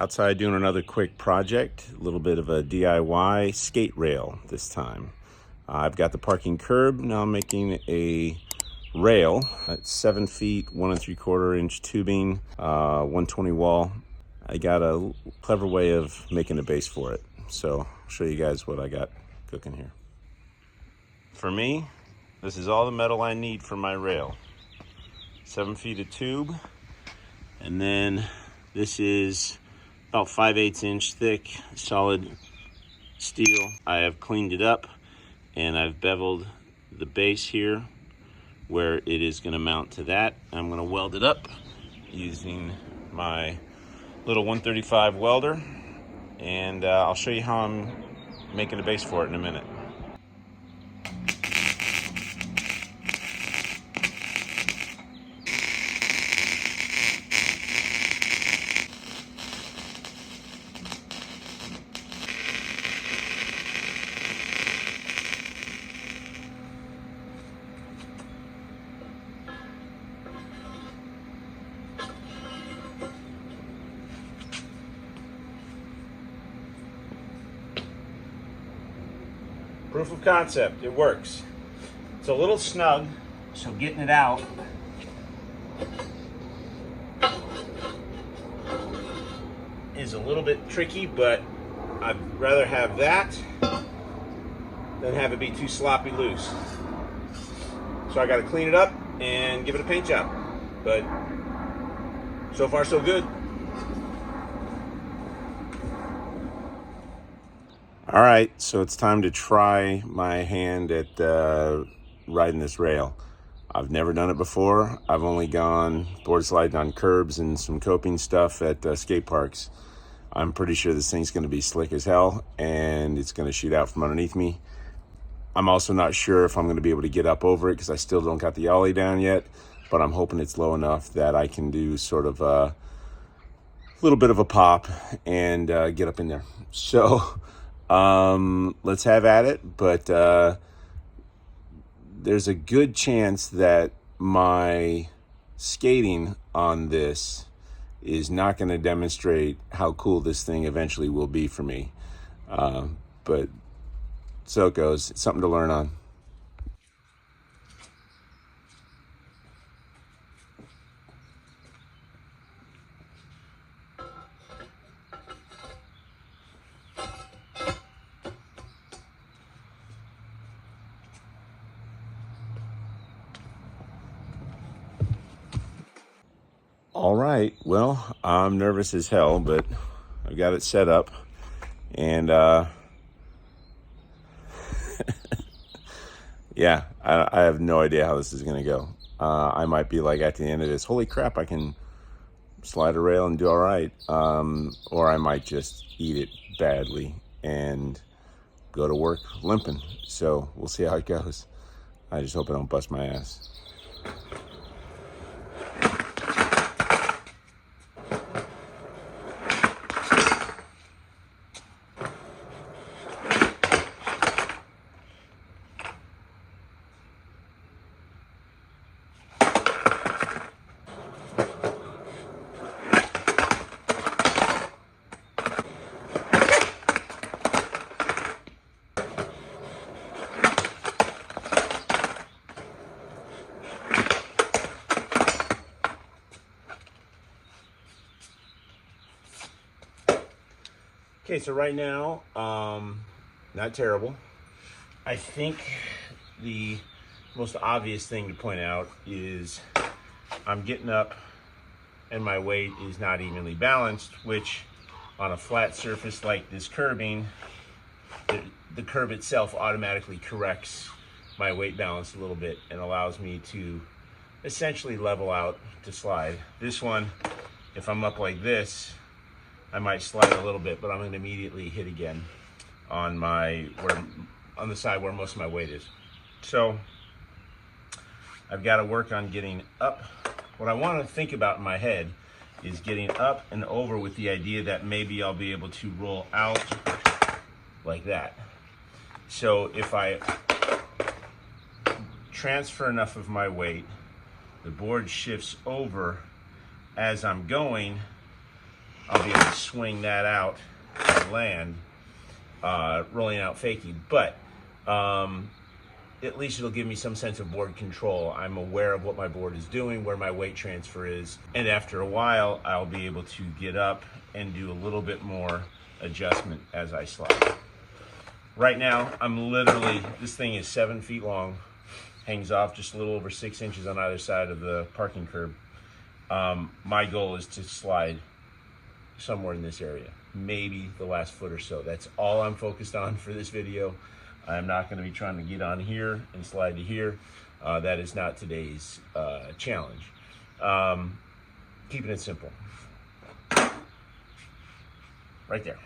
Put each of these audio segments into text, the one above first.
Outside doing another quick project, a little bit of a DIY skate rail this time. I've got the parking curb, now I'm making a rail. It's 7 feet, 1 3/4 inch tubing, 120 wall. I got a clever way of making a base for it. So I'll show you guys what I got cooking here. For me, this is all the metal I need for my rail. 7 feet of tube, and then this is about 5/8 inch thick solid steel. I have cleaned it up and I've beveled the base here where it is going to mount to that. I'm going to weld it up using my little 135 welder, and I'll show you how I'm making a base for it in a minute. Proof of concept, it works. It's a little snug, so getting it out is a little bit tricky, but I'd rather have that than have it be too sloppy loose. So I gotta clean it up and give it a paint job. But so far so good. All right, so it's time to try my hand at riding this rail. I've never done it before. I've only gone board sliding on curbs and some coping stuff at skate parks. I'm pretty sure this thing's gonna be slick as hell and it's gonna shoot out from underneath me. I'm also not sure if I'm gonna be able to get up over it because I still don't got the ollie down yet, but I'm hoping it's low enough that I can do sort of a little bit of a pop and get up in there. So let's have at it, but there's a good chance that my skating on this is not going to demonstrate how cool this thing eventually will be for me. But so it goes. It's something to learn on. All right, well, I'm nervous as hell, but I've got it set up, and yeah, I have no idea how this is gonna go. I might be like at the end of this, holy crap, I can slide a rail and do all right, or I might just eat it badly and go to work limping. So we'll see how it goes. I just hope I don't bust my ass. Okay, so right now, not terrible. I think the most obvious thing to point out is I'm getting up and my weight is not evenly balanced, which on a flat surface like this curbing, the curb itself automatically corrects my weight balance a little bit and allows me to essentially level out to slide. This one, if I'm up like this, I might slide a little bit, but I'm going to immediately hit again on on the side where most of my weight is. So I've got to work on getting up. What I want to think about in my head is getting up and over with the idea that maybe I'll be able to roll out like that. So if I transfer enough of my weight, the board shifts over as I'm going, I'll be able to swing that out and land, rolling out fakie. But at least it'll give me some sense of board control. I'm aware of what my board is doing, where my weight transfer is, and after a while, I'll be able to get up and do a little bit more adjustment as I slide. Right now, this thing is 7 feet long, hangs off just a little over 6 inches on either side of the parking curb. My goal is to slide somewhere in this area, maybe the last foot or so. That's all I'm focused on for this video. I'm not going to be trying to get on here and slide to here. That is not today's challenge. Keeping it simple. Right there.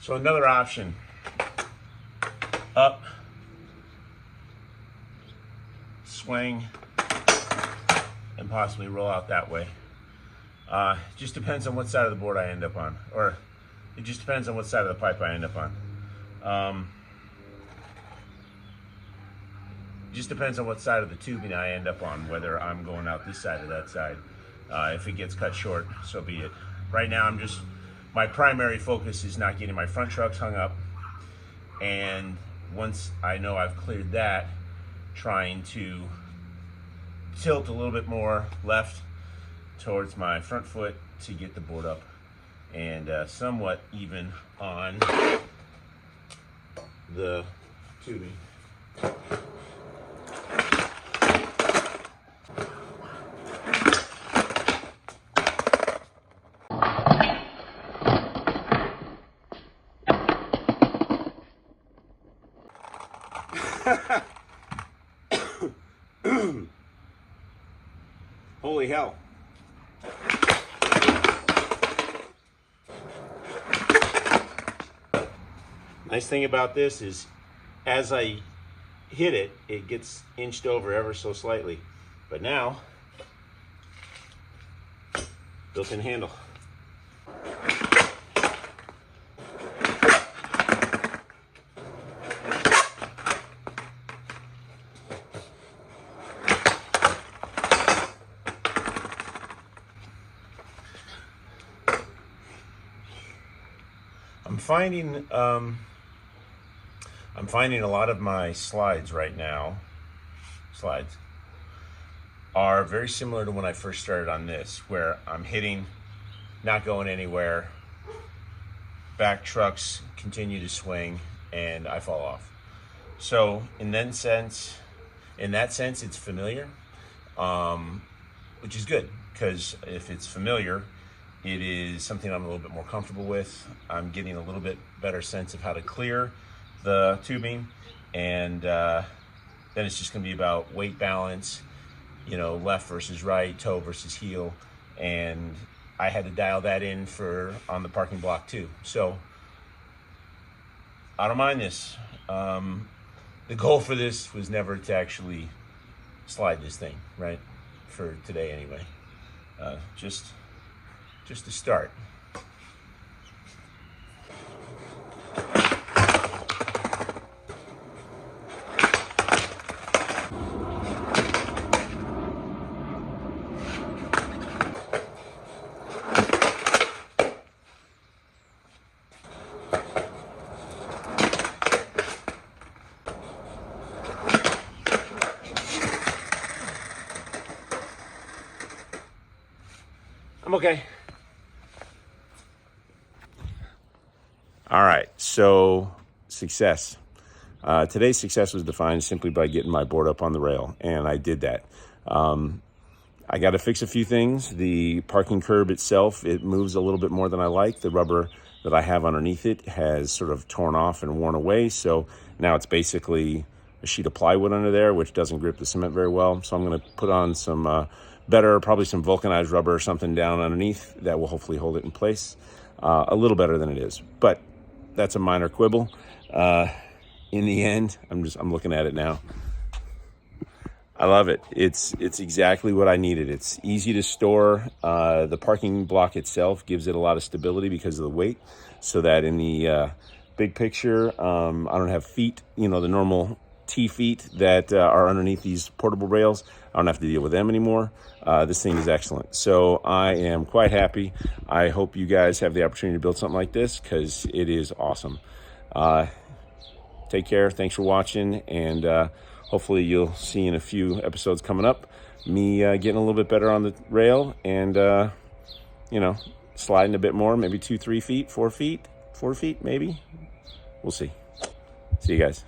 So another option, up, swing, and possibly roll out that way. Just depends on what side of the board I end up on, or it just depends on what side of the pipe I end up on. Just depends on what side of the tubing I end up on, whether I'm going out this side or that side. If it gets cut short, so be it. Right now, my primary focus is not getting my front trucks hung up, and once I know I've cleared that, trying to tilt a little bit more left towards my front foot to get the board up and somewhat even on the tubing. Holy hell. Nice thing about this is as I hit it, it gets inched over ever so slightly. But now, built-in handle. I'm finding a lot of my slides right now, are very similar to when I first started on this, where I'm hitting, not going anywhere, back trucks continue to swing, and I fall off. So in that sense, it's familiar, which is good, because if it's familiar, it is something I'm a little bit more comfortable with. I'm getting a little bit better sense of how to clear the tubing, and then it's just gonna be about weight balance, left versus right, toe versus heel, and I had to dial that in on the parking block too. So I don't mind this. The goal for this was never to actually slide this thing, right? For today anyway. Just to start. I'm okay. All right, so success. Today's success was defined simply by getting my board up on the rail, and I did that. I got to fix a few things. The parking curb itself, it moves a little bit more than I like. The rubber that I have underneath it has sort of torn off and worn away, so now it's basically a sheet of plywood under there, which doesn't grip the cement very well. So I'm going to put on some probably some vulcanized rubber or something down underneath that will hopefully hold it in place a little better than it is. But that's a minor quibble. In the end, I'm looking at it now. I love it. It's exactly what I needed. It's easy to store. The parking block itself gives it a lot of stability because of the weight, so that in the big picture, I don't have feet, the normal T-feet that are underneath these portable rails. I don't have to deal with them anymore. This thing is excellent. So I am quite happy. I hope you guys have the opportunity to build something like this because it is awesome. Take care. Thanks for watching. And hopefully you'll see in a few episodes coming up me getting a little bit better on the rail and, you know, sliding a bit more, maybe 2, 3 feet, 4 feet, 4 feet, maybe. We'll see. See you guys.